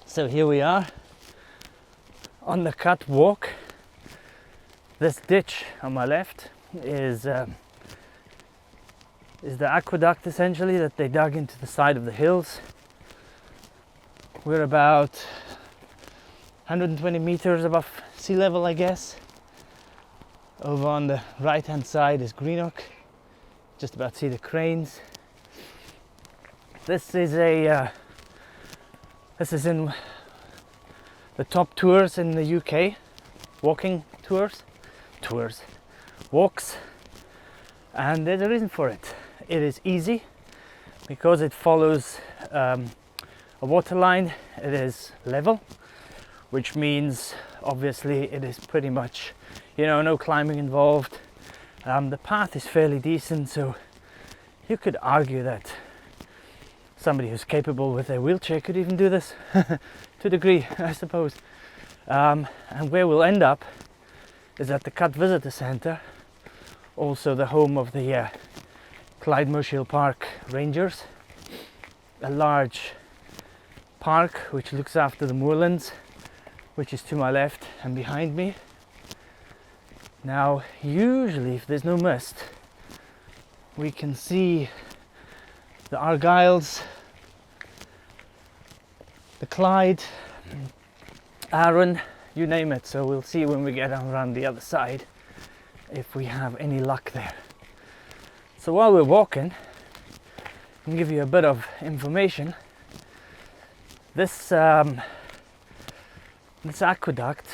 So here we are on the cut walk. This ditch on my left is the aqueduct, essentially, that they dug into the side of the hills. We're about 120 meters above sea level, I guess. Over on the right hand side is Greenock. Just about see the cranes. This is in the top tours in the UK, walking walks, and there's a reason for it. It is easy because it follows a water line. It is level, which means obviously it is pretty much, no climbing involved. The path is fairly decent, so you could argue that somebody who's capable with a wheelchair could even do this to a degree, I suppose. And where we'll end up is at the Cut Visitor Centre, also the home of the Clyde Mushiel Park Rangers, a large park which looks after the moorlands, which is to my left and behind me. Now, usually if there's no mist, we can see the Argylls, the Clyde, Arun, you name it. So we'll see when we get around the other side if we have any luck there. So while we're walking, I'll give you a bit of information. This aqueduct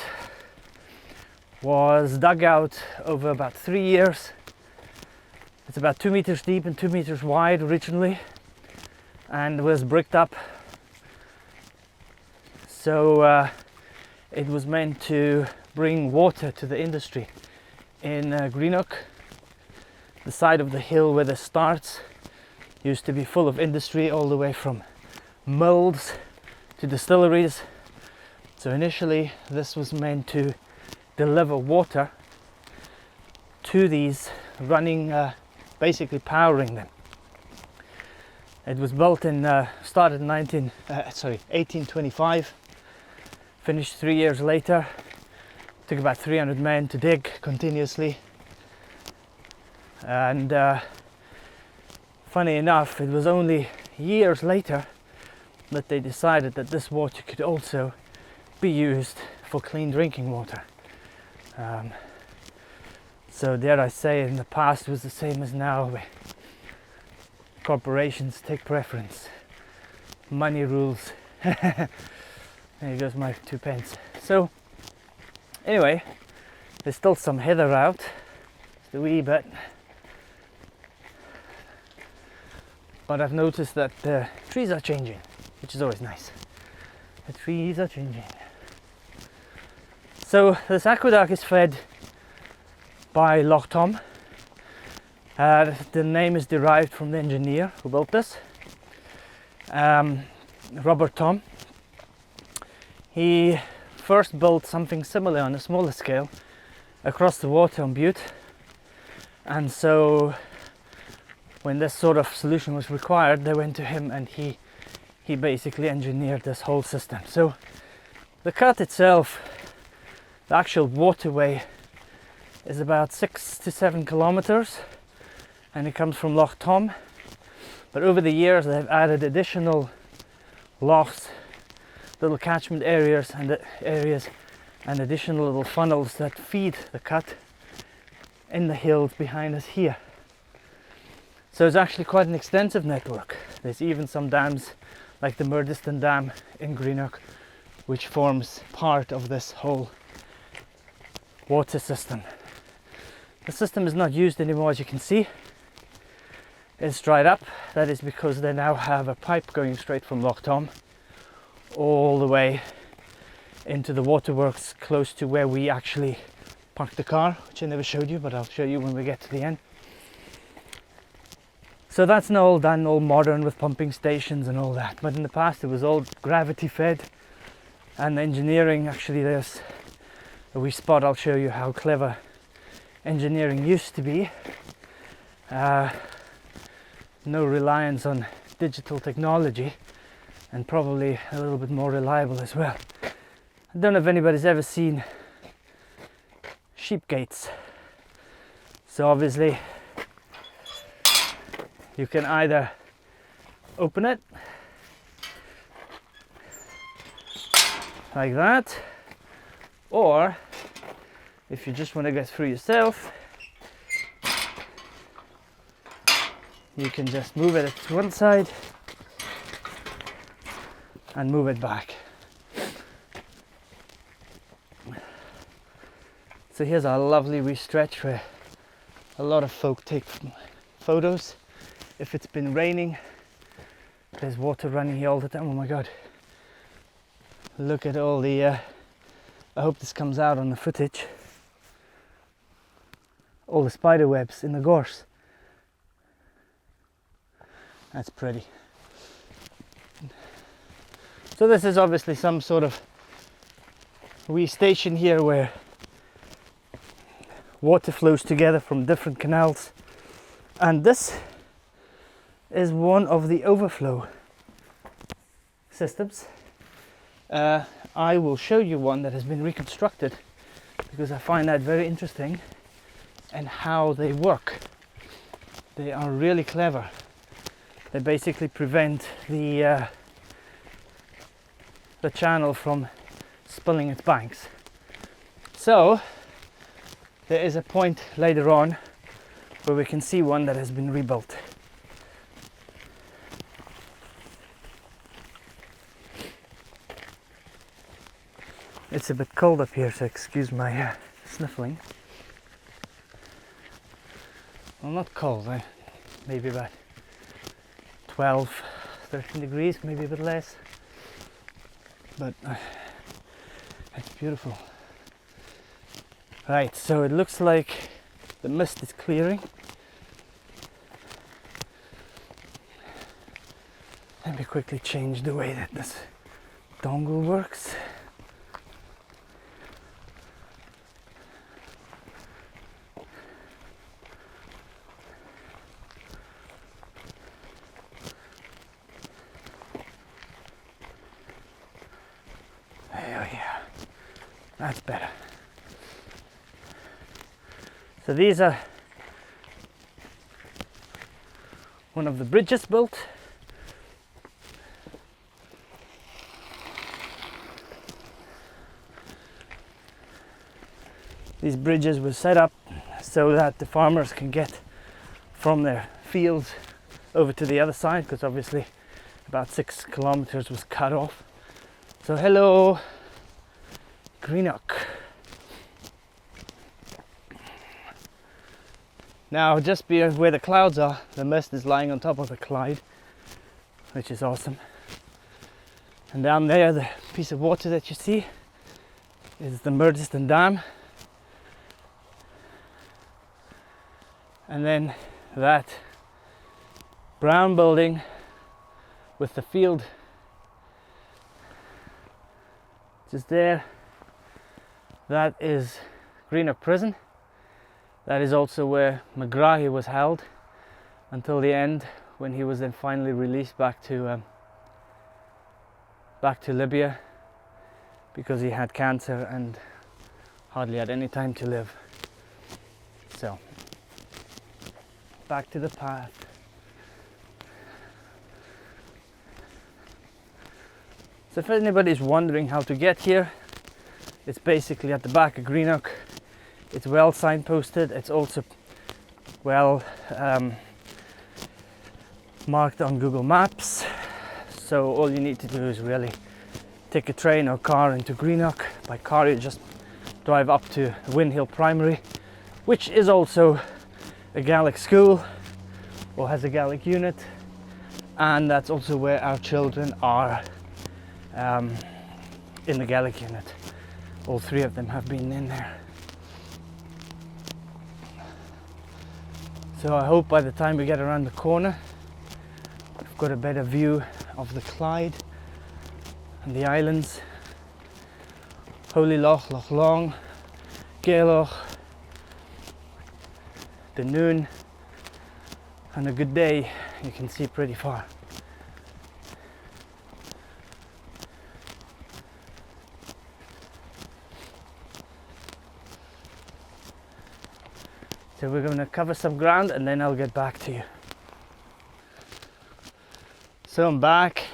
was dug out over about 3 years. It's about 2 meters deep and 2 meters wide originally, and was bricked up. So it was meant to bring water to the industry in Greenock. The side of the hill where this starts used to be full of industry, all the way from mills to distilleries. So initially this was meant to deliver water to these running, basically powering them. It was built started in 1825, finished 3 years later. Took about 300 men to dig continuously, and funny enough, it was only years later that they decided that this water could also be used for clean drinking water. So dare I say, in the past it was the same as now, where corporations take preference. Money rules. There goes my 2 pence. So anyway, there's still some heather out, just a wee bit. But I've noticed that the trees are changing, which is always nice. The trees are changing. So this aqueduct is fed by Loch Tom. The name is derived from the engineer who built this, Robert Tom. He first built something similar on a smaller scale across the water on Bute, and so when this sort of solution was required, they went to him, and he basically engineered this whole system. So the cut itself, the actual waterway, is about 6 to 7 kilometers, and it comes from Loch Tom. But over the years they've added additional lochs, little catchment areas, and the areas and additional little funnels that feed the cut in the hills behind us here. So it's actually quite an extensive network. There's even some dams like the Murdiston Dam in Greenock, which forms part of this whole water system. The system is not used anymore, as you can see. It's dried up. That is because they now have a pipe going straight from Loch Tom all the way into the waterworks close to where we actually parked the car, which I never showed you, but I'll show you when we get to the end. So that's now all done, all modern with pumping stations and all that. But in the past it was all gravity fed, and the engineering, actually there's a wee spot I'll show you how clever engineering used to be. No reliance on digital technology, and probably a little bit more reliable as well. I don't know if anybody's ever seen sheep gates. So obviously you can either open it like that, or if you just want to get through yourself, you can just move it to one side and move it back. So here's a lovely wee stretch where a lot of folk take photos. If it's been raining, there's water running here all the time. Oh my god, look at all the I hope this comes out on the footage, all the spider webs in the gorse. That's pretty. So this is obviously some sort of wee station here where water flows together from different canals, and this is one of the overflow systems. I will show you one that has been reconstructed because I find that very interesting, and how they work. They are really clever. They basically prevent the channel from spilling its banks. So there is a point later on where we can see one that has been rebuilt. It's a bit cold up here, so excuse my sniffling. Well, not cold, maybe about 12, 13 degrees, maybe a bit less. But it's beautiful. Right, so it looks like the mist is clearing. Let me quickly change the way that this dongle works. That's better. So these are one of the bridges built. These bridges were set up so that the farmers can get from their fields over to the other side, because obviously about 6 kilometers was cut off. So hello, Greenock. Now just where the clouds are, the mist is lying on top of the Clyde, which is awesome. And down there, the piece of water that you see is the Murdiston Dam. And then that brown building with the field just there, that is Greenock Prison. That is also where McGrahy was held until the end, when he was then finally released back to Libya, because he had cancer and hardly had any time to live. So back to the path. So if anybody's wondering how to get here, It's basically at the back of Greenock. It's well signposted. It's also well marked on Google Maps. So all you need to do is really take a train or car into Greenock. By car you just drive up to Windhill Primary, which is also a Gaelic school or has a Gaelic unit, and that's also where our children are in the Gaelic unit. All three of them have been in there. So I hope by the time we get around the corner we've got a better view of the Clyde and the islands, Holy Loch, Loch Long, Gaelloch, the Noon, and a good day you can see pretty far. So we're going to cover some ground and then I'll get back to you. So I'm back.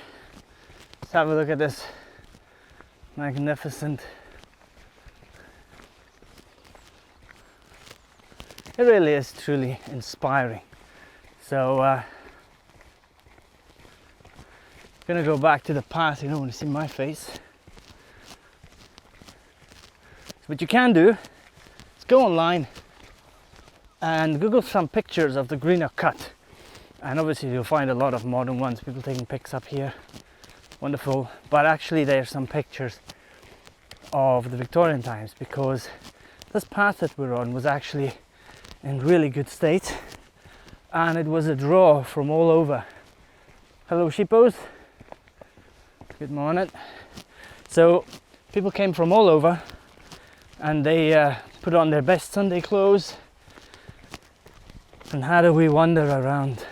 Let's have a look at this magnificent. It really is truly inspiring. So gonna go back to the path. You don't want to see my face. So what you can do is go online and Google some pictures of the Greenock Cut, and obviously you'll find a lot of modern ones, people taking pics up here, wonderful. But actually there's some pictures of the Victorian times, because this path that we're on was actually in really good state, and it was a draw from all over. Hello sheepos, good morning. So people came from all over and they put on their best Sunday clothes, and how do we wander around?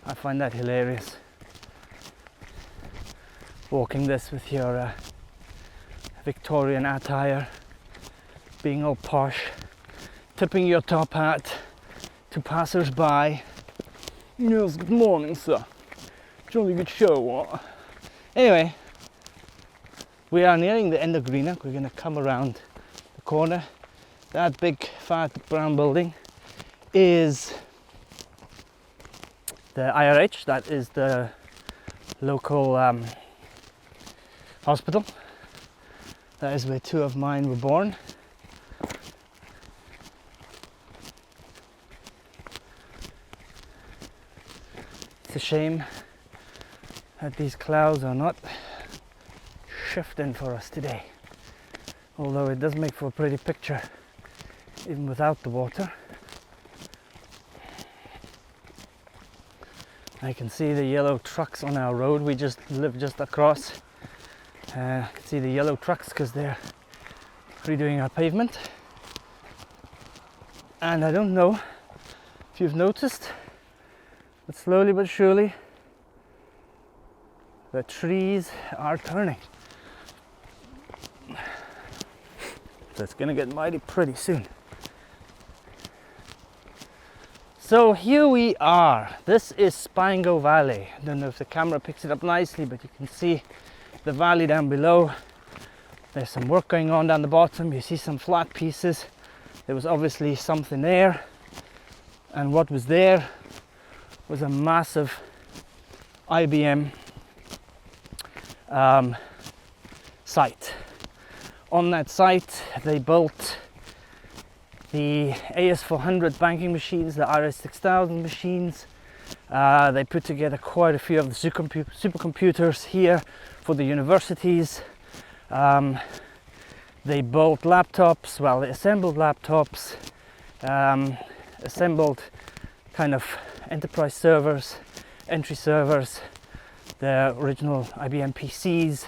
I find that hilarious. Walking this with your Victorian attire, being all posh, tipping your top hat to passers-by. Yes, good morning, sir. Jolly good show, what? Anyway, we are nearing the end of Greenock. We're going to come around the corner. That big fat brown building is the IRH, that is the local hospital. That is where two of mine were born. It's a shame that these clouds are not shifting for us today, although it does make for a pretty picture even without the water. I can see the yellow trucks on our road. We just live just across. I can see the yellow trucks because they're redoing our pavement. And I don't know if you've noticed, but slowly but surely the trees are turning. So it's gonna get mighty pretty soon. So here we are. This is Spango Valley. I don't know if the camera picks it up nicely, but you can see the valley down below. There's some work going on down the bottom. You see some flat pieces. There was obviously something there, and what was there was a massive IBM site. On that site they built the AS400 banking machines, the RS6000 machines. They put together quite a few of the supercomputers here for the universities. They built laptops, well, they assembled laptops, assembled kind of enterprise servers, entry servers, the original IBM PCs.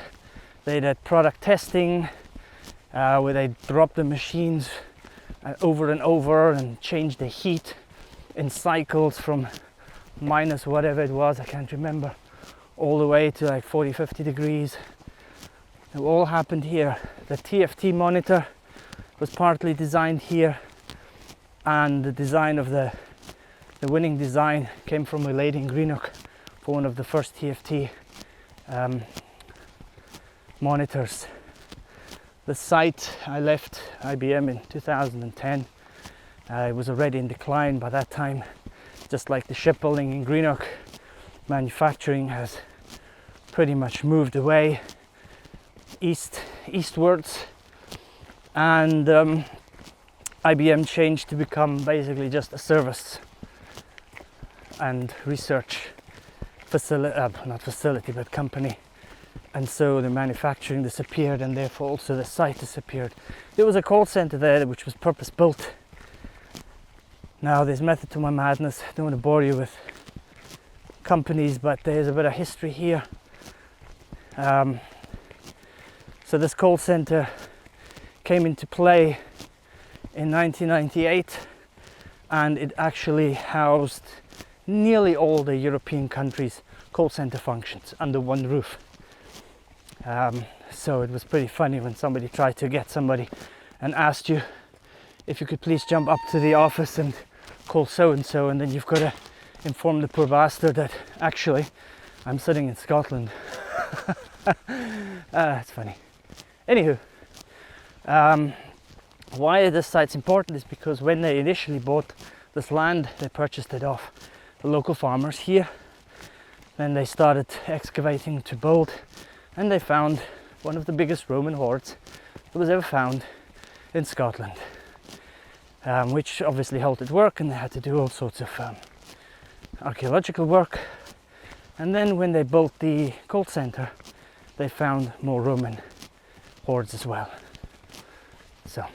They did product testing, where they dropped the machines over and over and changed the heat in cycles from minus whatever it was, I can't remember, all the way to like 40-50 degrees. It all happened here. The TFT monitor was partly designed here, and the design of the winning design came from a lady in Greenock for one of the first TFT monitors. The site, I left IBM in 2010. It was already in decline by that time. Just like the shipbuilding in Greenock, manufacturing has pretty much moved away eastwards, and IBM changed to become basically just a service and research facility, not facility, but company. And so the manufacturing disappeared, and therefore also the site disappeared. There was a call center there which was purpose built. Now there's method to my madness. I don't want to bore you with companies, but there's a bit of history here. So this call center came into play in 1998, and it actually housed nearly all the European countries' call center functions under one roof. So it was pretty funny when somebody tried to get somebody and asked you if you could please jump up to the office and call so and so, and then you've got to inform the poor bastard that actually I'm sitting in Scotland. It's funny. Anywho, why this site's important is because when they initially bought this land, they purchased it off the local farmers here. Then they started excavating to build, and they found one of the biggest Roman hoards that was ever found in Scotland, which obviously halted work, and they had to do all sorts of archaeological work. And then when they built the call center, they found more Roman hoards as well. So,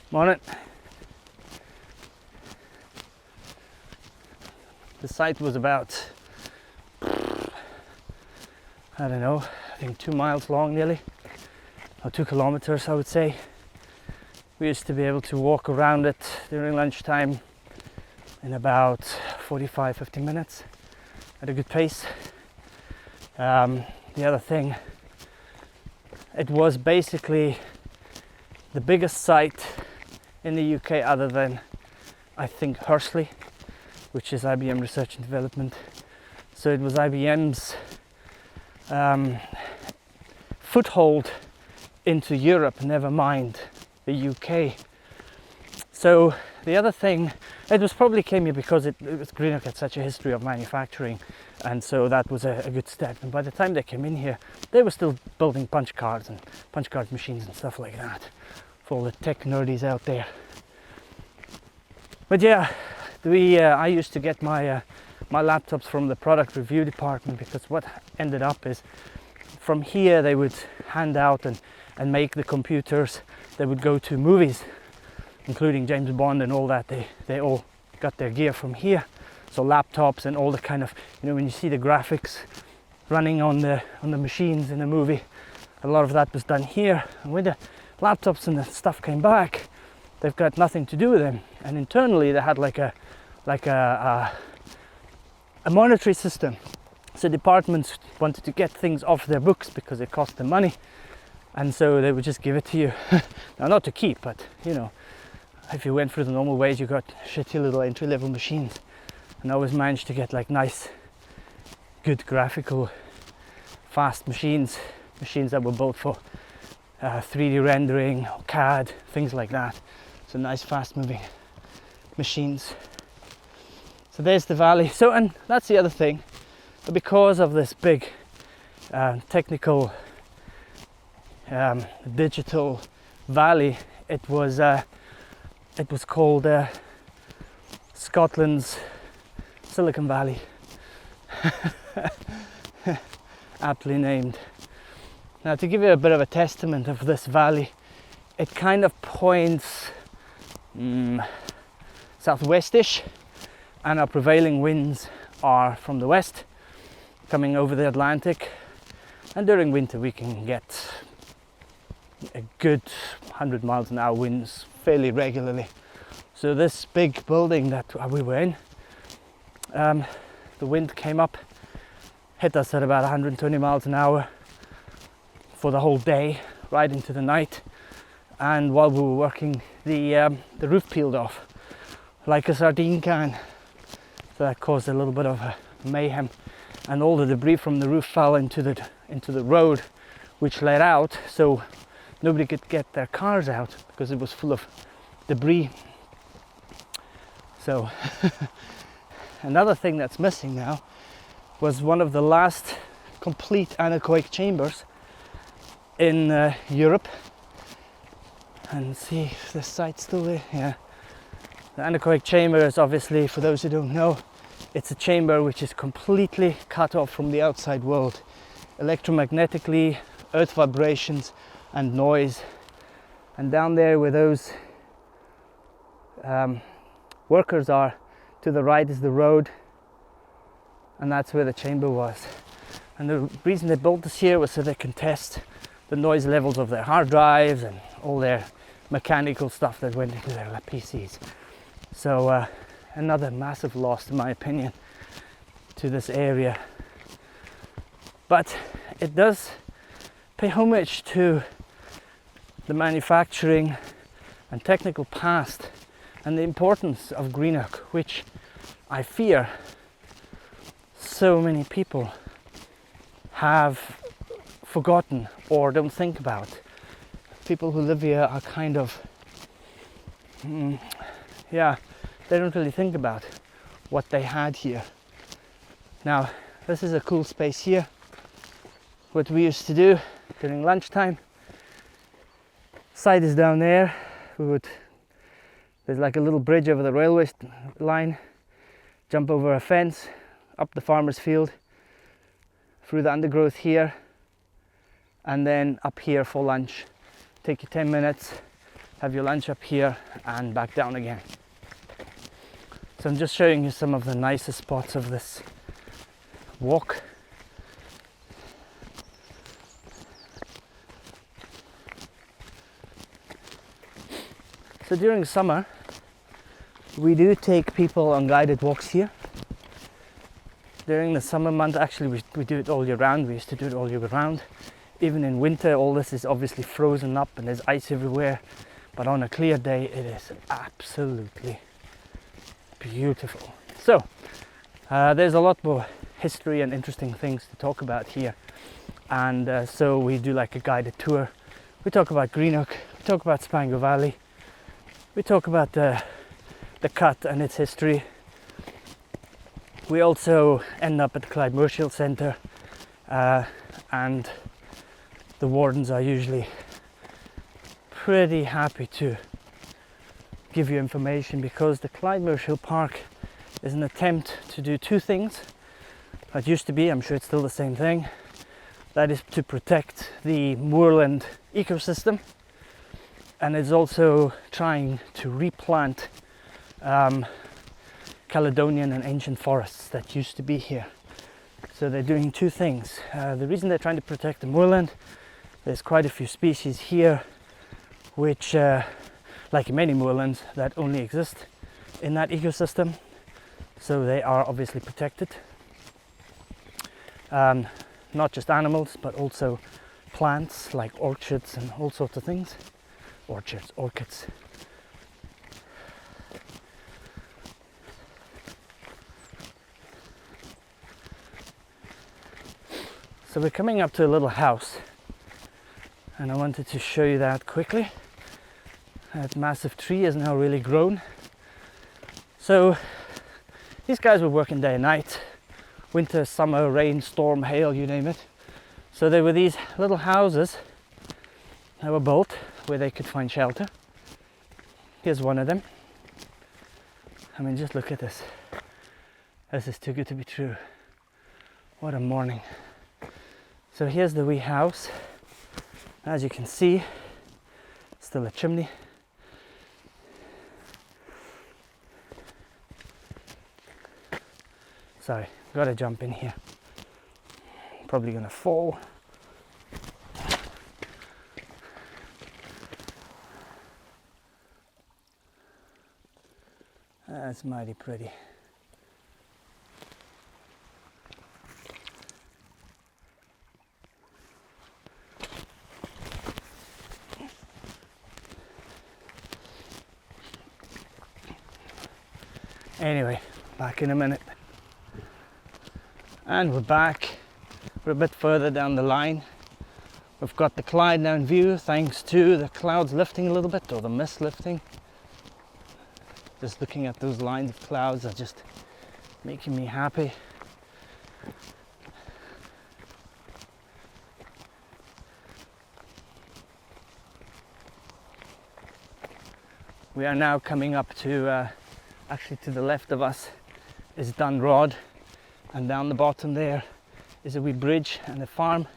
morning. The site was about, I don't know, I think 2 miles long nearly, or 2 kilometers I would say. We used to be able to walk around it during lunchtime in about 45-50 minutes at a good pace. The other thing, it was basically the biggest site in the UK other than, I think, Hursley, which is IBM Research and Development. So it was IBM's foothold into Europe, never mind the UK. So the other thing, it was probably came here because Greenock had such a history of manufacturing, and so that was a good step. And by the time they came in here, they were still building punch cards and punch card machines and stuff like that for all the tech nerdies out there. But yeah, I used to get my laptops from the product review department, because what ended up is from here they would hand out and make the computers. They would go to movies, including James Bond and all that. They all got their gear from here. So laptops and all the kind of, when you see the graphics running on the machines in the movie, a lot of that was done here. And when the laptops and the stuff came back, they've got nothing to do with them. And internally they had like a monetary system. So departments wanted to get things off their books because it cost them money, and so they would just give it to you. Now, not to keep, but if you went through the normal ways, you got shitty little entry-level machines, and I always managed to get like nice, good graphical, fast machines that were built for 3D rendering or CAD, things like that. So nice, fast-moving machines. So there's the valley. So, and that's the other thing. But because of this big technical digital valley, it was called Scotland's Silicon Valley. Aptly named. Now, to give you a bit of a testament of this valley, it kind of points southwestish, and our prevailing winds are from the west, coming over the Atlantic, and during winter we can get a good 100 miles an hour winds fairly regularly. So this big building that we were in, the wind came up, hit us at about 120 miles an hour for the whole day, right into the night. And while we were working, the roof peeled off like a sardine can. So that caused a little bit of mayhem. and all the debris from the roof fell into the road, which led out, so nobody could get their cars out because it was full of debris. So another thing that's missing now was one of the last complete anechoic chambers in Europe. And see if the site's still there. Yeah. The anechoic chamber is obviously, for those who don't know, it's a chamber which is completely cut off from the outside world. Electromagnetically, earth vibrations and noise. And down there where those workers are, to the right is the road, and that's where the chamber was. And the reason they built this here was so they can test the noise levels of their hard drives and all their mechanical stuff that went into their PCs. So another massive loss, in my opinion, to this area. But it does pay homage to the manufacturing and technical past and the importance of Greenock, which I fear so many people have forgotten or don't think about. People who live here are kind of, they don't really think about what they had here. Now, this is a cool space here. What we used to do during lunchtime, site is down there. There's like a little bridge over the railway line, jump over a fence, up the farmer's field, through the undergrowth here, and then up here for lunch. Take you 10 minutes, have your lunch up here and back down again. So I'm just showing you some of the nicest spots of this walk. So during summer, we do take people on guided walks here. During the summer month, actually we do it all year round. We used to do it all year round. Even in winter, all this is obviously frozen up and there's ice everywhere. But on a clear day, it is absolutely beautiful. So, there's a lot more history and interesting things to talk about here. And so we do like a guided tour. We talk about Greenock, we talk about Spango Valley, we talk about the cut and its history. We also end up at the Clyde Moorfield Centre, and the wardens are usually pretty happy to give you information, because the Clyde Moorfield Park is an attempt to do two things. It used to be, I'm sure it's still the same thing, that is to protect the moorland ecosystem, and it's also trying to replant Caledonian and ancient forests that used to be here. So they're doing two things. The reason they're trying to protect the moorland, there's quite a few species here which, like in many moorlands, that only exist in that ecosystem, so they are obviously protected. Not just animals, but also plants like orchids and all sorts of things. Orchids. So we're coming up to a little house, and I wanted to show you that quickly. That massive tree is now really grown. So these guys were working day and night, winter, summer, rain, storm, hail, you name it. So there were these little houses that were built where they could find shelter. Here's one of them. I mean, just look at this. This is too good to be true. What a morning. So here's the wee house. As you can see, still a chimney. Sorry, gotta jump in here. Probably gonna fall. That's mighty pretty. Anyway, back in a minute. And we're back. We're a bit further down the line. We've got the Clyde now in view thanks to the clouds lifting a little bit, or the mist lifting. Just looking at those lines of clouds are just making me happy. We are now coming up to, actually to the left of us is Dunrod, and down the bottom there is a wee bridge and a farm,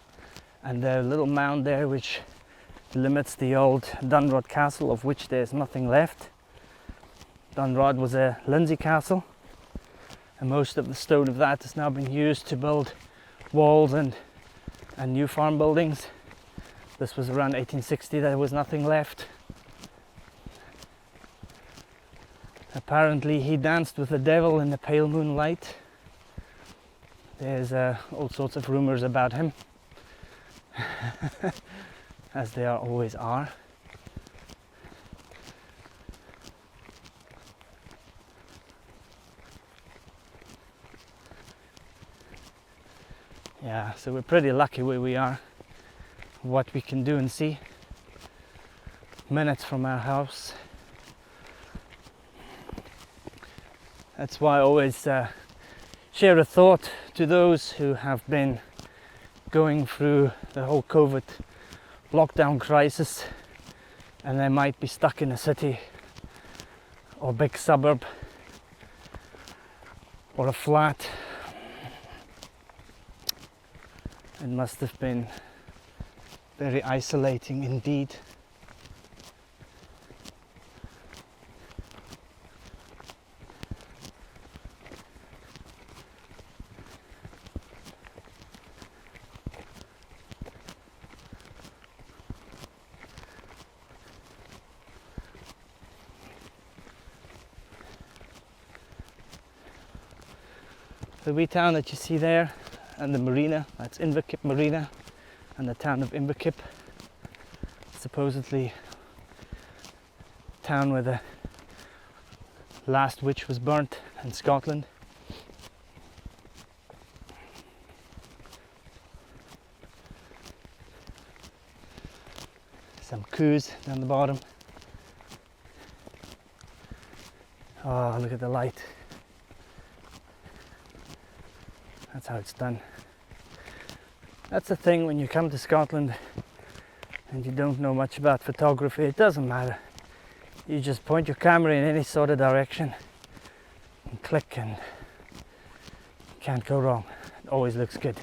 and a little mound there which limits the old Dunrod Castle, of which there's nothing left. Dunrod was a Lindsay castle, and most of the stone of that has now been used to build walls and new farm buildings. This was around 1860, there was nothing left. Apparently he danced with the devil in the pale moonlight. There's all sorts of rumours about him. As there always are. Yeah, so we're pretty lucky where we are, what we can do and see. Minutes from our house. That's why I always share a thought to those who have been going through the whole COVID lockdown crisis, and they might be stuck in a city or big suburb or a flat. It must have been very isolating indeed. The wee town that you see there, and the marina, that's Inverkip Marina, and the town of Inverkip, supposedly town where the last witch was burnt in Scotland. Some coos down the bottom. Oh, look at the light. That's how it's done. That's the thing when you come to Scotland and you don't know much about photography, it doesn't matter. You just point your camera in any sort of direction and click, and you can't go wrong. It always looks good.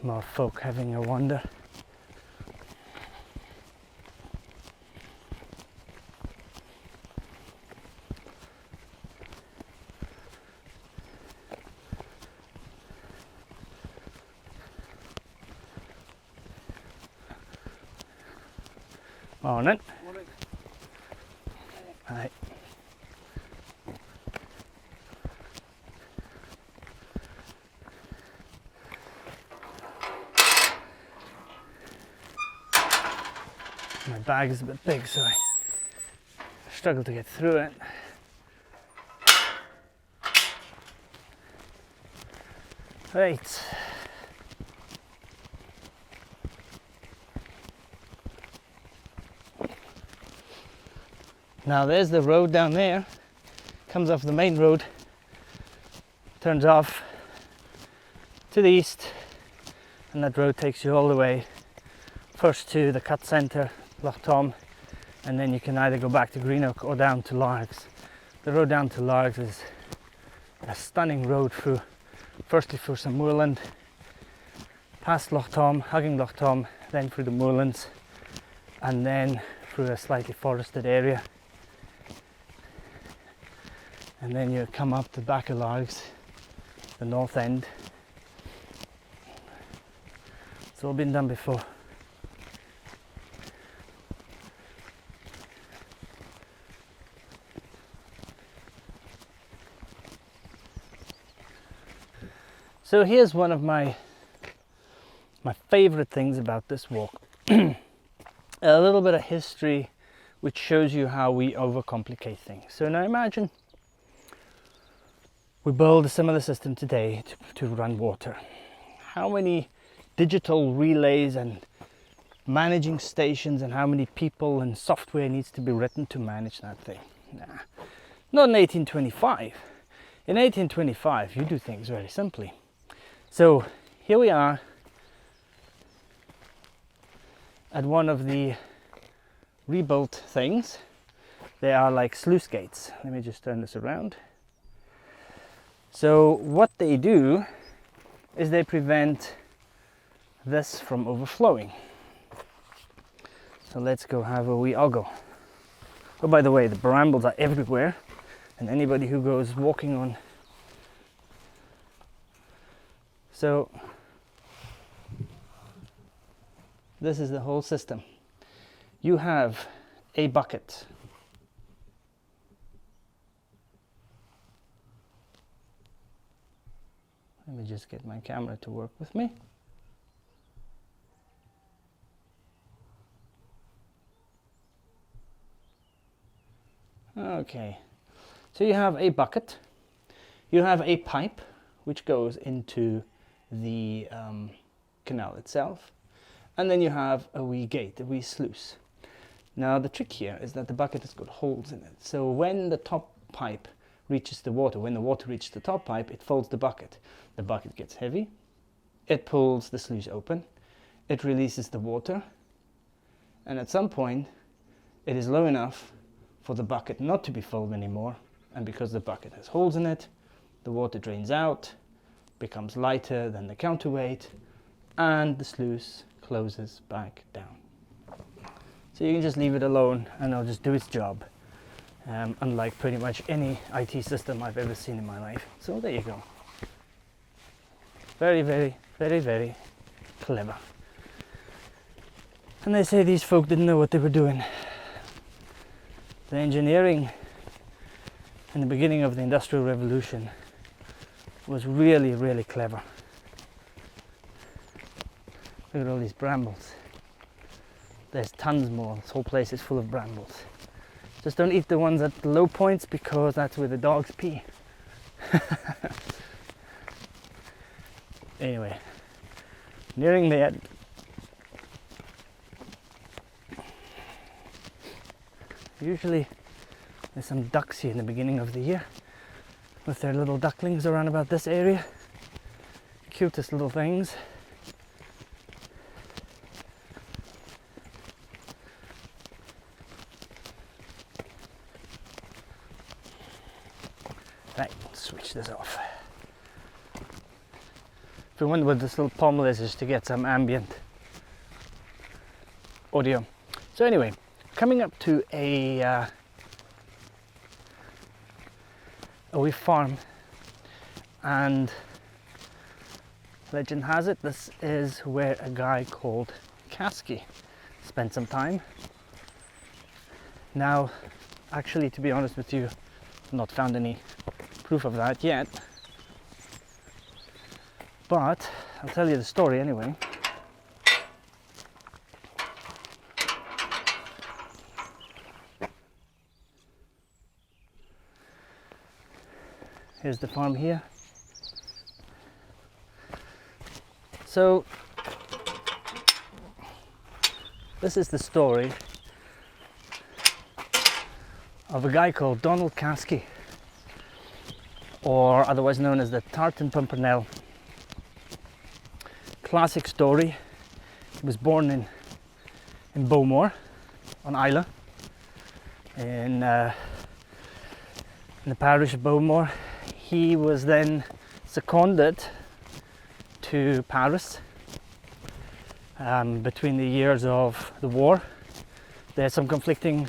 More folk having a wander. Morning. Morning. Hi. My bag is a bit big, so I struggle to get through it. Right. Now there's the road down there. Comes off the main road, turns off to the east, and that road takes you all the way first to the cut centre, Loch Tom, and then you can either go back to Greenock or down to Largs. The road down to Largs is a stunning road through, firstly through some moorland, past Loch Tom, hugging Loch Tom, then through the moorlands, and then through a slightly forested area. And then you come up the back of Largs, the north end. It's all been done before. So here's one of my favorite things about this walk. A little bit of history which shows you how we overcomplicate things. So now imagine we build a similar system today to run water. How many digital relays and managing stations and how many people and software needs to be written to manage that thing? Nah, not in 1825. In 1825 you do things very simply. So here we are at one of the rebuilt things. They are like sluice gates. Let me just turn this around. So what they do is they prevent this from overflowing. So let's go have a wee oggle. Oh, by the way, the brambles are everywhere, and anybody who goes walking on. So this is the whole system. You have a bucket. Let me just get my camera to work with me. Okay, so you have a bucket, you have a pipe which goes into the canal itself, and then you have a wee gate, a wee sluice. Now the trick here is that the bucket has got holes in it, so when the top pipe reaches the water, when the water reaches the top pipe, it folds the bucket gets heavy, it pulls the sluice open, it releases the water, and at some point it is low enough for the bucket not to be filled anymore, and because the bucket has holes in it, the water drains out, becomes lighter than the counterweight, and the sluice closes back down. So you can just leave it alone and it'll just do its job, unlike pretty much any IT system I've ever seen in my life. So there you go. Very, very, very, very clever. And they say these folk didn't know what they were doing. The engineering in the beginning of the Industrial Revolution was really, really clever. Look at all these brambles. There's tons more. This whole place is full of brambles. Just don't eat the ones at the low points because that's where the dogs pee. Anyway, nearing the end. Usually there's some ducks here in the beginning of the year with their little ducklings around about this area. Cutest little things. Right, switch this off. If you wonder what this little pommel is to get some ambient audio. So anyway, coming up to a wee farm, and legend has it this is where a guy called Caskey spent some time. Now, actually, to be honest with you, I've not found any proof of that yet, but I'll tell you the story anyway. Here's the farm here. So this is the story of a guy called Donald Caskey, or otherwise known as the Tartan Pimpernel. Classic story. He was born in Bowmore on Islay, in the parish of Bowmore. He was then seconded to Paris between the years of the war. There's some conflicting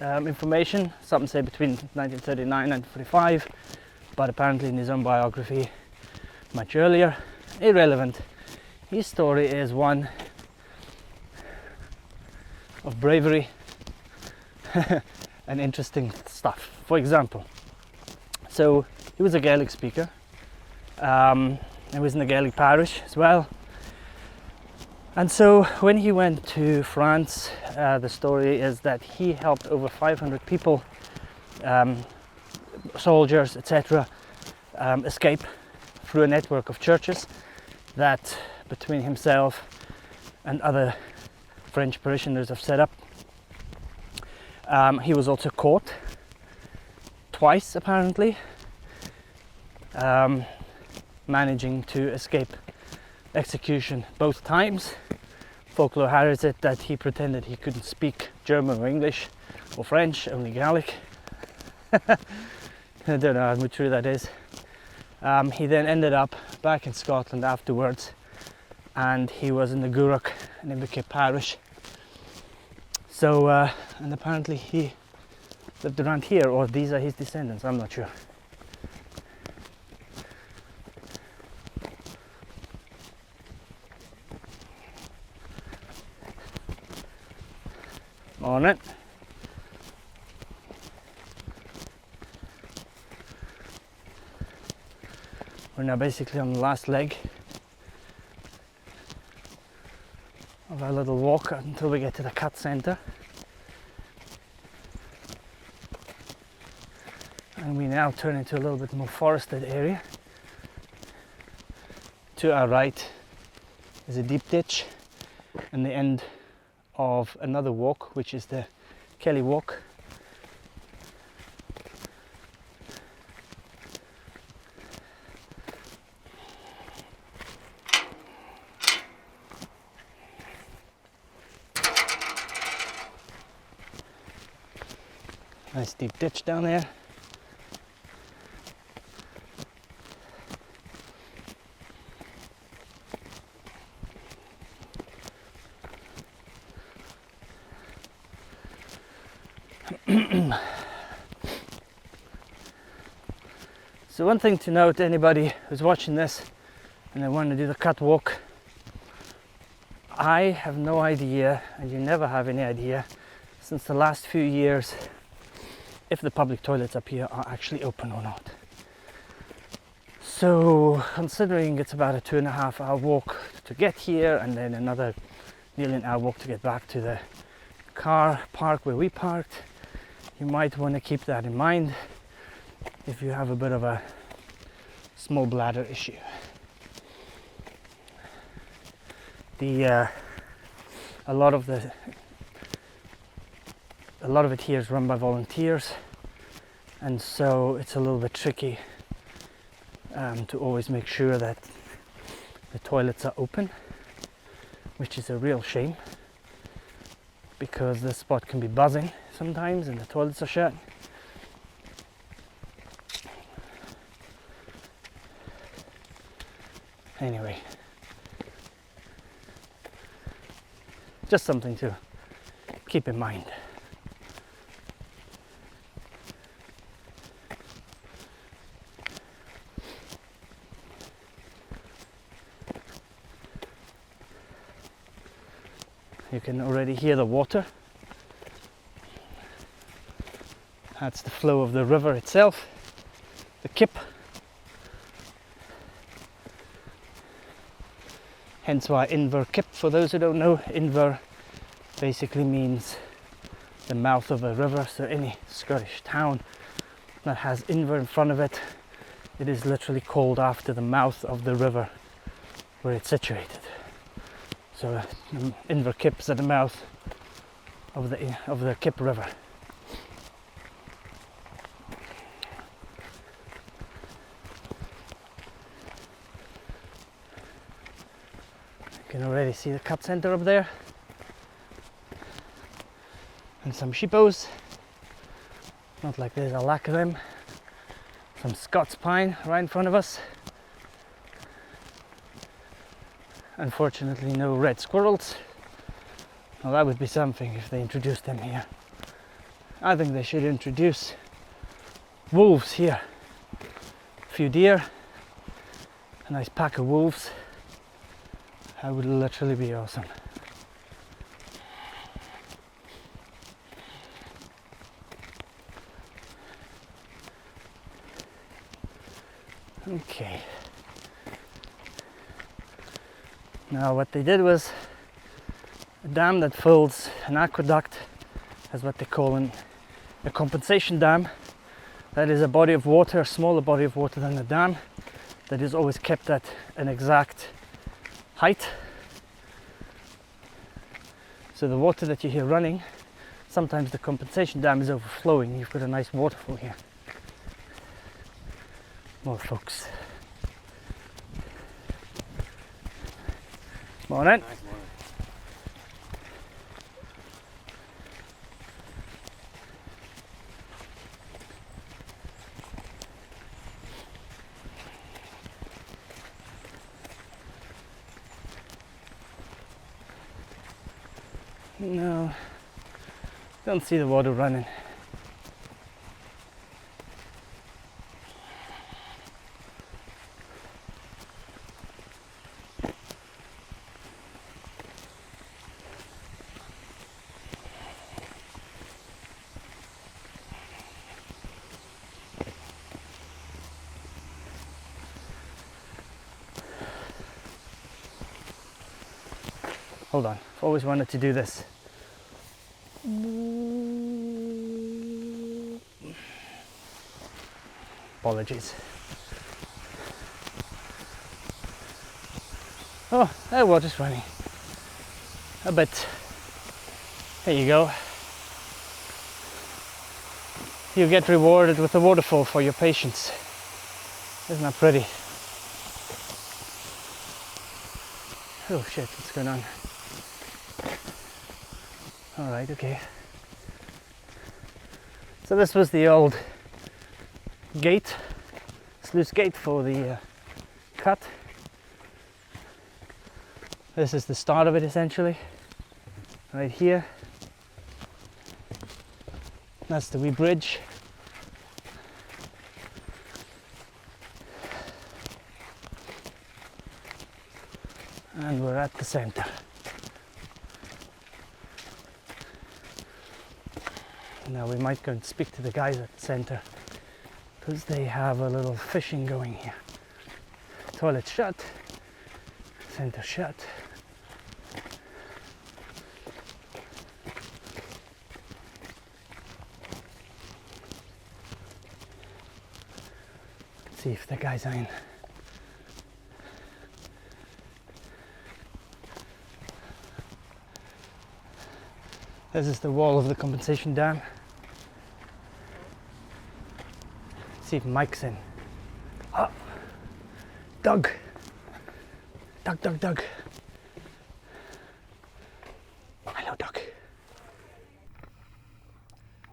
information. Some say between 1939 and 1945, but apparently in his own biography much earlier. Irrelevant. His story is one of bravery and interesting stuff. For example, so he was a Gaelic speaker. He was in the Gaelic parish as well. And so when he went to France, the story is that he helped over 500 people, soldiers, etc., escape through a network of churches that between himself and other French parishioners have set up. He was also caught twice, apparently, managing to escape execution both times. Folklore has it that he pretended he couldn't speak German or English or French, only Gaelic. I don't know how true that is. He then ended up back in Scotland afterwards, and he was in the Greenock parish. So, and apparently he lived around here, or these are his descendants, I'm not sure. On it. We're now basically on the last leg of our little walk until we get to the cut centre. And we now turn into a little bit more forested area. To our right is a deep ditch and the end of another walk, which is the Kelly Walk. Nice deep ditch down there. So one thing to note, anybody who's watching this and they want to do the cut walk, I have no idea, and you never have any idea, since the last few years, if the public toilets up here are actually open or not. So considering it's about a 2.5 hour walk to get here, and then another nearly an hour walk to get back to the car park where we parked, you might want to keep that in mind if you have a bit of a small bladder issue. A lot of it here is run by volunteers, and so it's a little bit tricky to always make sure that the toilets are open, which is a real shame because the spot can be buzzing sometimes and the toilets are shut. Anyway, just something to keep in mind. You can already hear the water. That's the flow of the river itself, the Kip. Hence why Inver Kip, for those who don't know, Inver basically means the mouth of a river. So any Scottish town that has Inver in front of it, it is literally called after the mouth of the river where it's situated. So Inver Kip is at the mouth of the Kip River. You can already see the cut centre up there, and some sheepos. Not like there's a lack of them. Some Scots pine right in front of us. Unfortunately, no red squirrels. Well, that would be something if they introduced them here. I think they should introduce wolves here. A few deer, a nice pack of wolves. That would literally be awesome. Okay. Now what they did was a dam that fills an aqueduct has what they call a compensation dam. That is a body of water, a smaller body of water than the dam, that is always kept at an exact height. So the water that you hear running, sometimes the compensation dam is overflowing. You've got a nice waterfall here. More folks. Morning. Nice morning. No, don't see the water running. Hold on, I've always wanted to do this. Apologies. Oh, that water's running a bit. There you go. You get rewarded with a waterfall for your patience. Isn't that pretty? Oh shit, what's going on? Alright, okay. So this was the old gate, sluice gate for the cut. This is the start of it essentially, right here. That's the wee bridge. And we're at the center. Now we might go and speak to the guys at the center because they have a little fishing going here. Toilet shut, center shut. Let's see if the guys are in. This is the wall of the compensation dam. See if Mike's in. Oh, Doug. Doug. Hello, Doug.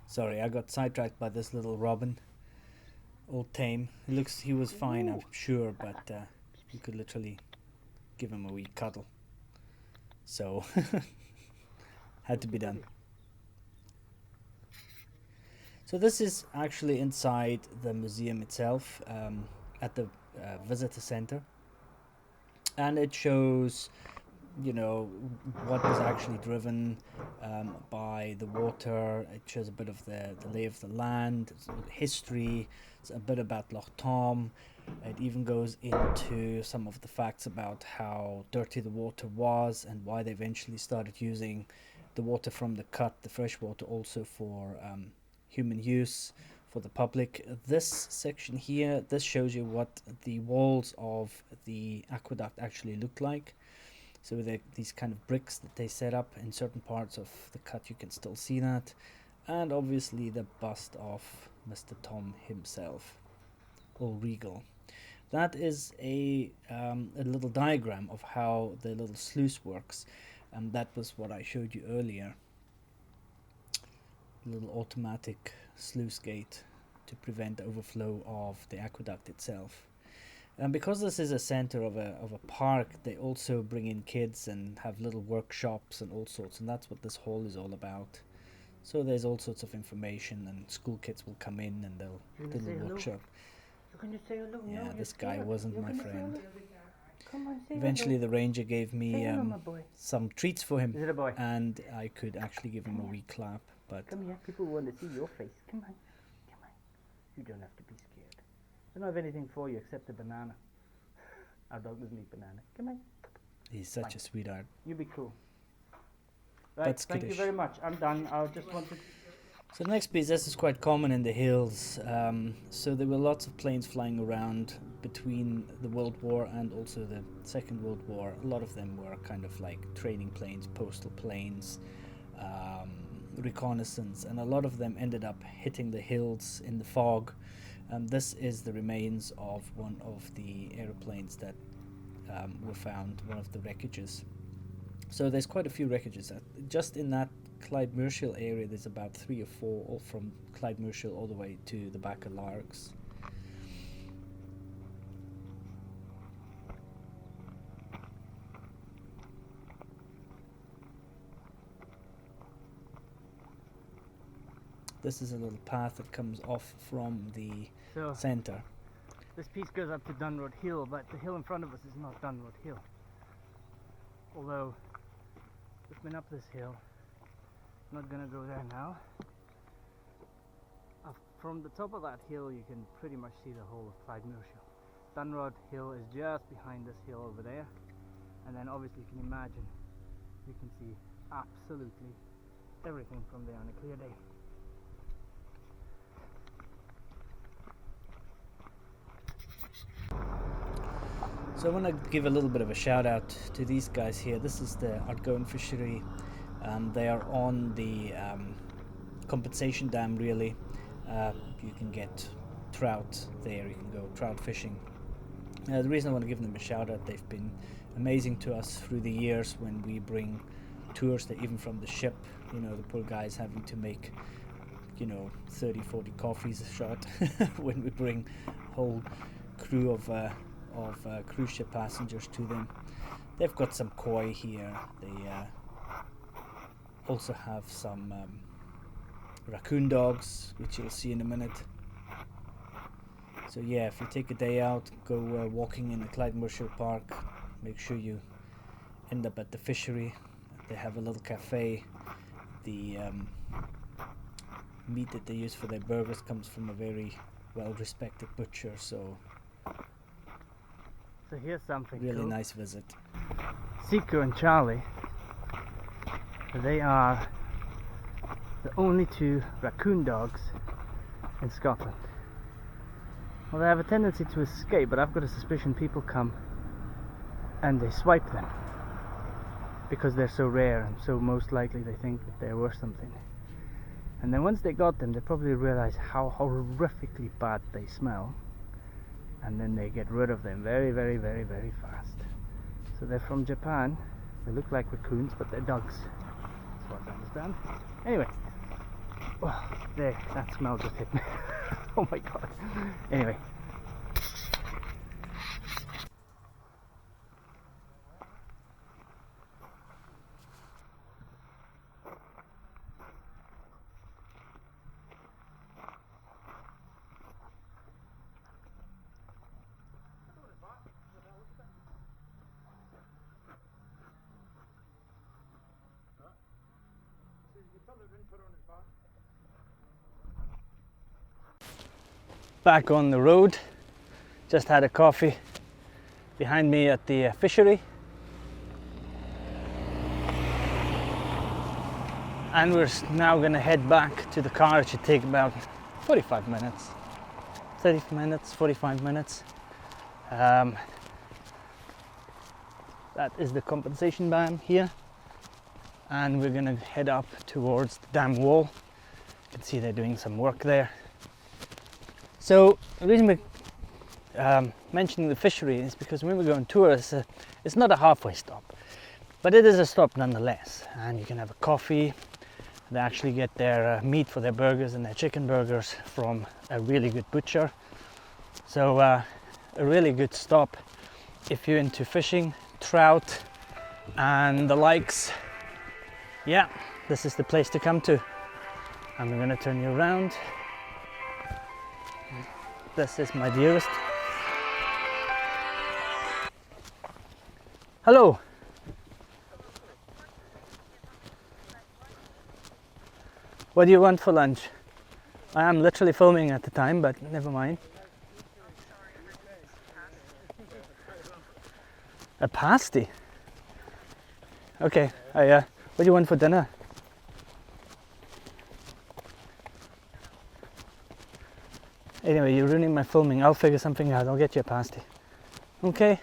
Sorry, I got sidetracked by this little robin. Old tame. He was fine, I'm sure, but you could literally give him a wee cuddle. So, had to be done. So this is actually inside the museum itself, at the visitor center, and it shows, you know, what was actually driven by the water. It shows a bit of the lay of the land, history, a bit about Loch Tom. It even goes into some of the facts about how dirty the water was and why they eventually started using the water from the cut, the fresh water, also for human use, for the public. This section here, this shows you what the walls of the aqueduct actually look like. So with these kind of bricks that they set up in certain parts of the cut, you can still see that. And obviously the bust of Mr. Tom himself, all regal. That is a little diagram of how the little sluice works, and that was what I showed you earlier. Little automatic sluice gate to prevent overflow of the aqueduct itself. And because this is a center of a park, they also bring in kids and have little workshops and all sorts, and that's what this hall is all about. So there's all sorts of information, and school kids will come in and they'll do a little workshop. Yeah, this guy wasn't my friend. Eventually the ranger gave me some treats for him, and I could actually give him a wee clap. But come here, people want to see your face. Come on. You don't have to be scared. I don't have anything for you except a banana. Our dog doesn't eat banana. Come on. He's such a sweetheart. You be cool. Right, That's thank you goodish. very much. I'm done. I just wanted. So the next piece, this is quite common in the hills. So there were lots of planes flying around between the World War and also the Second World War. A lot of them were kind of like trading planes, postal planes, reconnaissance, and a lot of them ended up hitting the hills in the fog. This is the remains of one of the aeroplanes that were found, one of the wreckages. So there's quite a few wreckages. Just in that Clyde-Murchill area, there's about 3 or 4, all from Clyde-Murchill all the way to the back of Largs. This is a little path that comes off from the centre. This piece goes up to Dunroad Hill, but the hill in front of us is not Dunroad Hill. Although, we've been up this hill. I'm not gonna go there now. From the top of that hill, you can pretty much see the whole of Clyde-Murchill. Dunroad Hill is just behind this hill over there, and then obviously you can imagine you can see absolutely everything from there on a clear day. So I want to give a little bit of a shout out to these guys here. This is the Outgoing Fishery. They are on the compensation dam, really. You can get trout there, you can go trout fishing. The reason I want to give them a shout out, they've been amazing to us through the years when we bring tours that even from the ship, you know, the poor guys having to make, you know, 30-40 coffees a shot when we bring a whole crew of cruise ship passengers to them. They've got some koi here. They also have some raccoon dogs, which you'll see in a minute. So yeah, if you take a day out, go walking in the Clyde-Murchill Park, make sure you end up at the fishery. They have a little cafe. The meat that they use for their burgers comes from a very well-respected butcher, so here's something really cool. nice visit. Seiko and Charlie, they are the only 2 raccoon dogs in Scotland. Well, they have a tendency to escape, but I've got a suspicion people come and they swipe them because they're so rare, and so most likely they think that they're worth something. And then once they got them, they probably realize how horrifically bad they smell, and then they get rid of them very, very, very, very fast. So they're from Japan. They look like raccoons, but they're dogs, as far as I understand. Anyway, oh, there, that smell just hit me. Oh my god. Anyway. Back on the road, just had a coffee behind me at the fishery, and we're now going to head back to the car. It should take about 45 minutes, 30 minutes, 45 minutes. That is the compensation dam here, and we're going to head up towards the dam wall. You can see they're doing some work there. So the reason we're mentioning the fishery is because when we go on tour, it's not a halfway stop, but it is a stop nonetheless. And you can have a coffee. They actually get their meat for their burgers and their chicken burgers from a really good butcher. So a really good stop if you're into fishing, trout and the likes. Yeah, this is the place to come to. And we're going to turn you around. This is my dearest. Hello. What do you want for lunch? I am literally filming at the time, but never mind. A pasty? Okay. What do you want for dinner? Anyway, you're ruining my filming. I'll figure something out. I'll get you a pasty. Okay.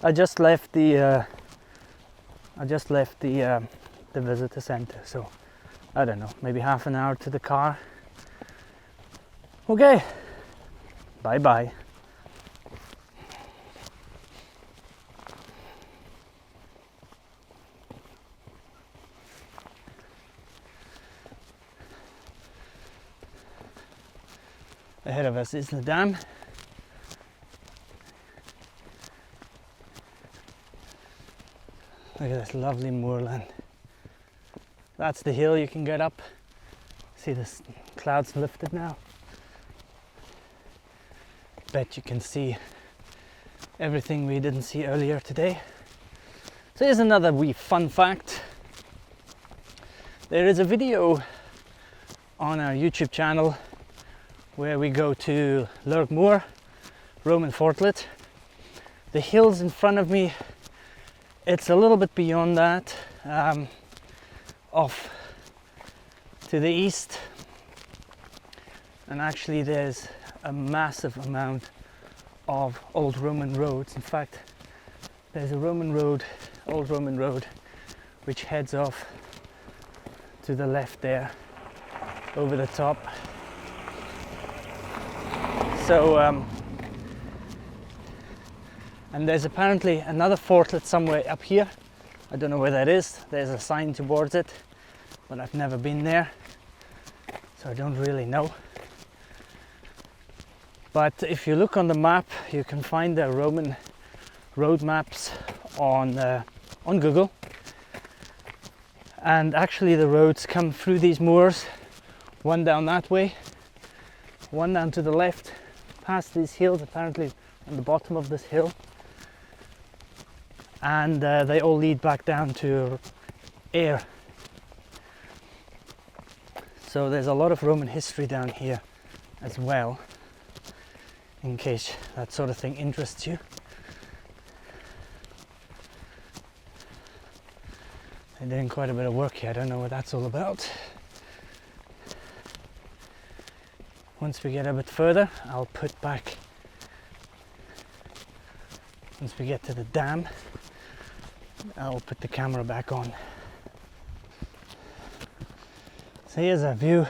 I just left the the visitor center, so I don't know, maybe half an hour to the car. Okay. Bye bye. Ahead of us is the dam. Look at this lovely moorland. That's the hill you can get up. See the clouds lifted now. Bet you can see everything we didn't see earlier today. So here's another wee fun fact. There is a video on our YouTube channel where we go to Lurg Moor, Roman Fortlet. The hills in front of me, it's a little bit beyond that, off to the east, and actually there's a massive amount of old Roman roads. In fact, there's a old Roman road, which heads off to the left there, over the top. So, and there's apparently another fortlet somewhere up here. I don't know where that is. There's a sign towards it, but I've never been there, so I don't really know. But if you look on the map, you can find the Roman road maps on Google. And actually the roads come through these moors, one down that way, one down to the left, past these hills, apparently on the bottom of this hill, and they all lead back down to Ayr. So there's a lot of Roman history down here as well, in case that sort of thing interests you. They're doing quite a bit of work here. I don't know what that's all about. Once we get a bit further, I'll put back, once we get to the dam, I'll put the camera back on. So here's a view.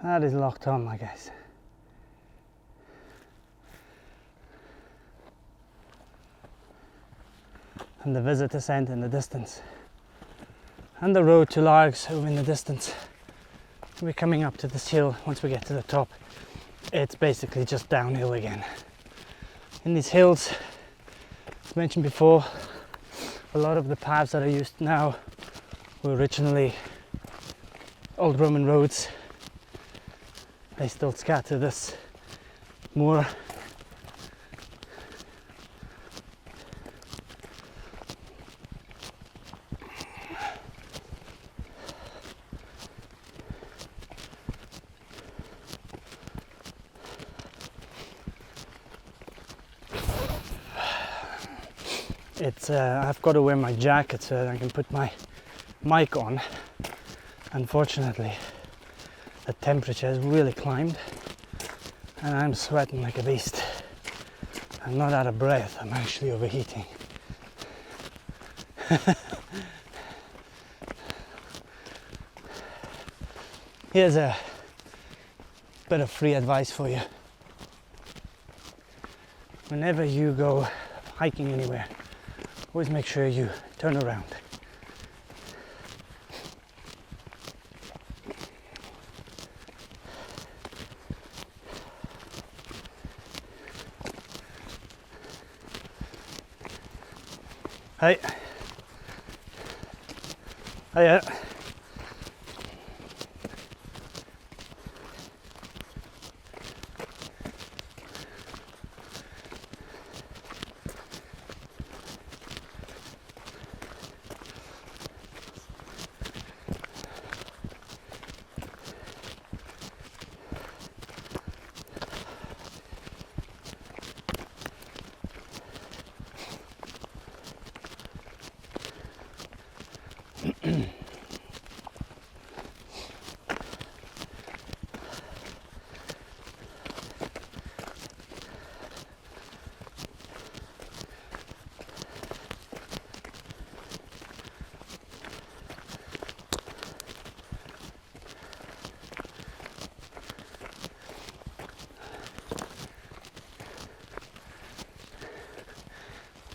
That is Loch Tom, I guess. And the visitor centre in the distance, and the road to Largs over in the distance. We're coming up to this hill. Once we get to the top, it's basically just downhill again. In these hills, as mentioned before, a lot of the paths that are used now were originally old Roman roads. They still scatter this moor. I've got to wear my jacket so that I can put my mic on. Unfortunately, the temperature has really climbed and I'm sweating like a beast. I'm not out of breath, I'm actually overheating. Here's a bit of free advice for you. Whenever you go hiking anywhere, always make sure you turn around. Hey. Hiya.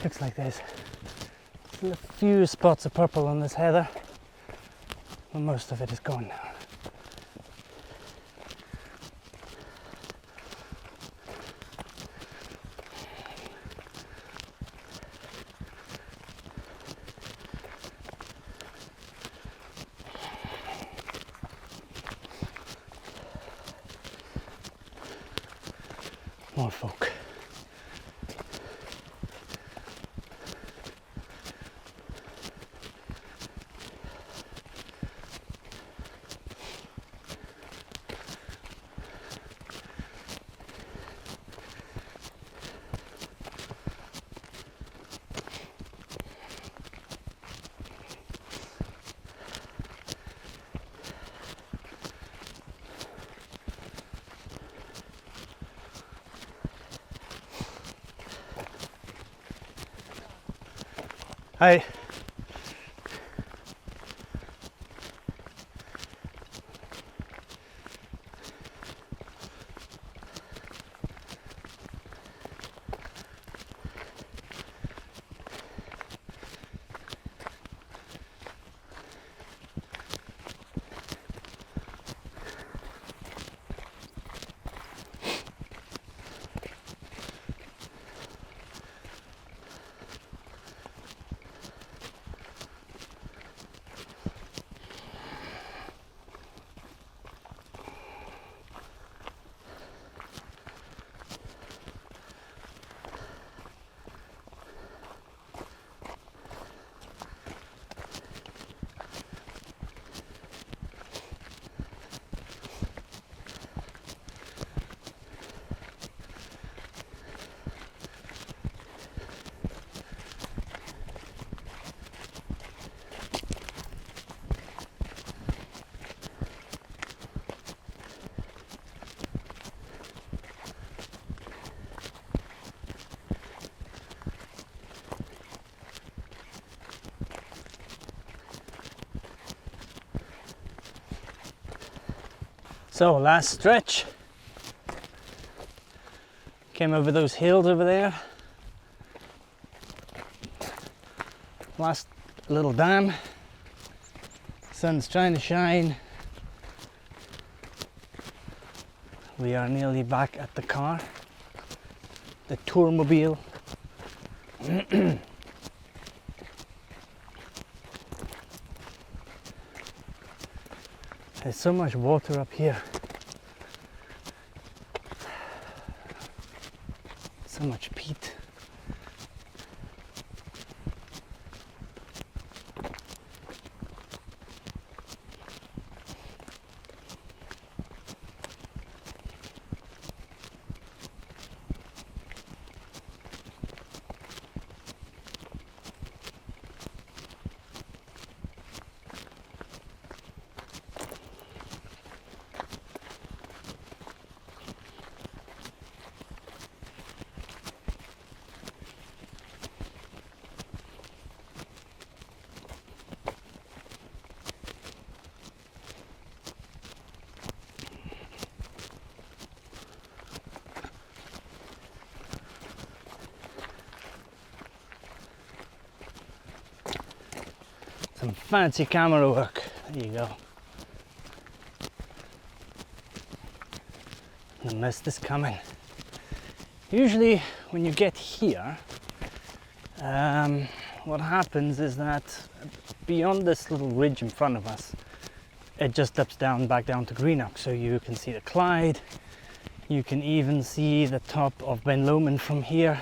Looks like there's a few spots of purple on this heather, but most of it is gone now. More folk. Hi. So last stretch, came over those hills over there, last little dam, sun's trying to shine, we are nearly back at the car, the Tourmobile. There's so much water up here. So much peat. Some fancy camera work. There you go. The mist is coming. Usually when you get here, what happens is that beyond this little ridge in front of us, it just dips down back down to Greenock, so you can see the Clyde, you can even see the top of Ben Lomond from here,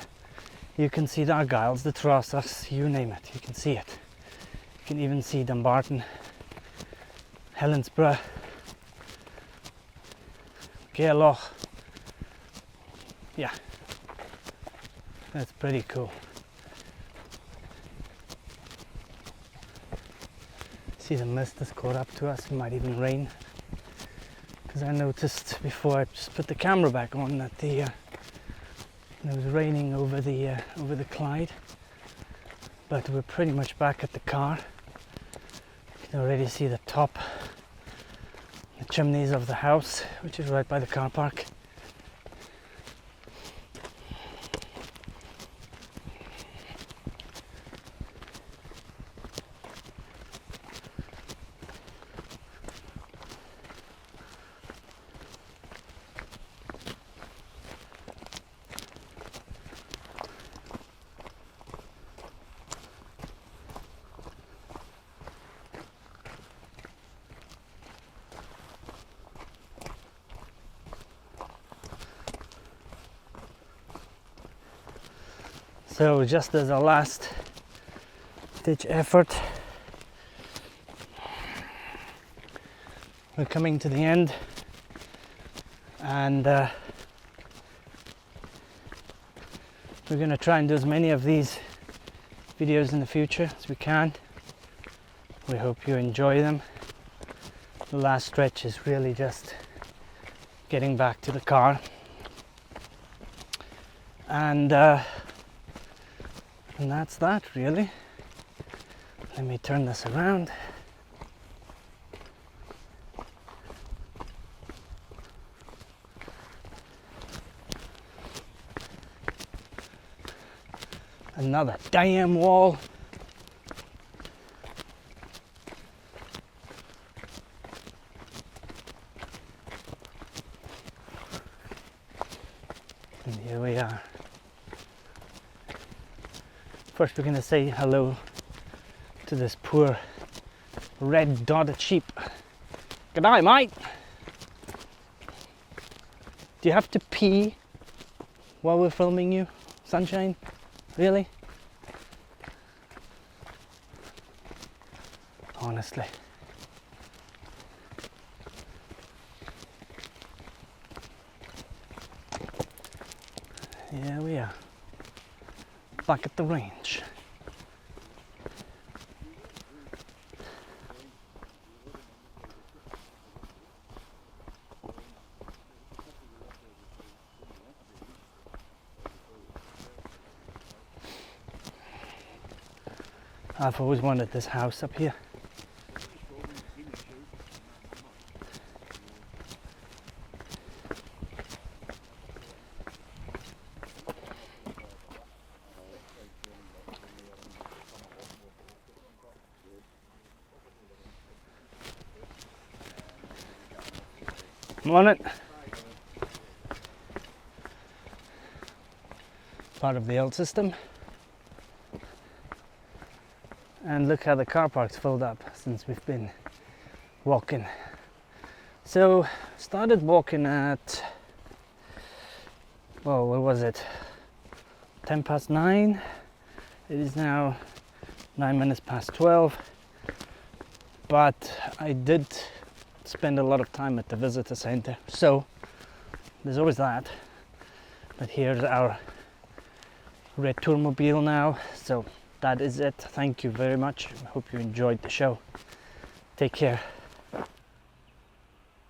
you can see the Argyles, the Trossachs, you name it, you can see it. You can even see Dumbarton, Helensburgh, Gairloch. Yeah, that's pretty cool. See, the mist has caught up to us, it might even rain. Because I noticed before I just put the camera back on that it was raining over the Clyde. But we're pretty much back at the car. You can already see the top, the chimneys of the house, which is right by the car park. So just as a last ditch effort, we're coming to the end, and we're going to try and do as many of these videos in the future as we can. We hope you enjoy them. The last stretch is really just getting back to the car, and that's that really. Let me turn this around. Another damn wall. And here we are. First we're going to say hello to this poor red dotted sheep. G'day, mate. Do you have to pee while we're filming you, Sunshine? Really? Honestly. Here we are, back at the range. I've always wanted this house up here. Morning. Part of the old system. And look how the car park's filled up since we've been walking. So started walking at, well, what was it? 9:10. It is now 9 minutes past 12. But I did spend a lot of time at the visitor center, so there's always that. But here's our red tourmobile now, so that is it. Thank you very much. I hope you enjoyed the show. Take care.